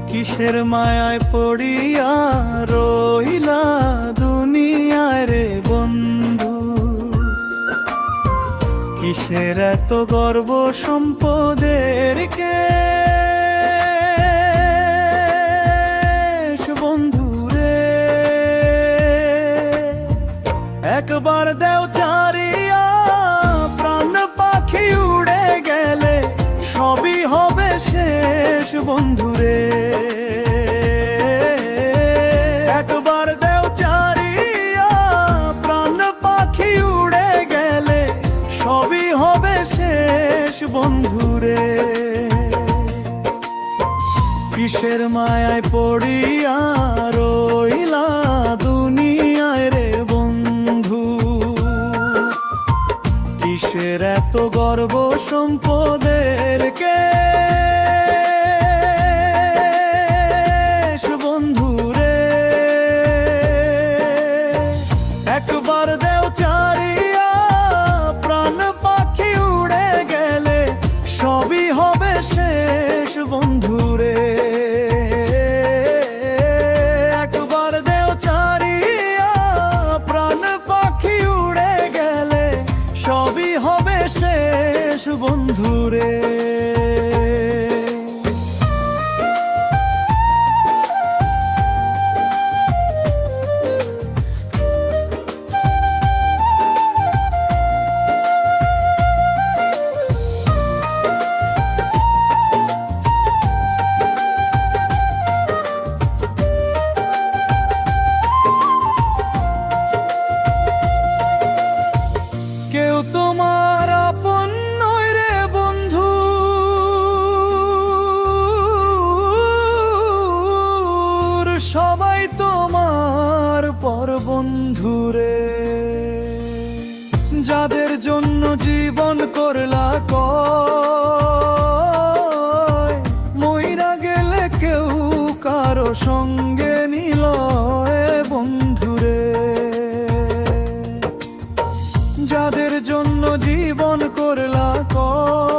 কিসের মায়ায় পড়িয়া রইলা দুনিয়ায় রে বন্ধু? কিসের এত গর্ব সম্পদের কেশ বন্ধু রে? একবার দেও চারিয়া প্রাণ পাখি উড়ে গেলে সবই হবে শেষ বন্ধু রে। একবার দেও চারিয়া প্রাণ পাখি উড়ে গেলে সবই হবে শেষ বন্ধু রে। কিসের মায়ায় পড়িয়া রইলা দুনিয়ায় রে বন্ধু? কিসের এত গর্ব সম্পদের কেশ বন্ধু রে? একবার দেও চারিয়া প্রাণ পাখি উড়ে গেলে সবই হবে শেষ বন্ধু রে। একবার দেও চারিয়া প্রাণ পাখি উড়ে গেলে সবই হবে শেষ বন্ধু রে। কেউ তোমার আপন নয় রে বন্ধু, সবাই তোমার পর বন্ধু রে। যাদের জন্য জীবন করলা কয়, মইরা গেলে কেউ কারো সঙ্গে নিল বন্ধু রে। যাদের জন্য জীবন করলা কয়,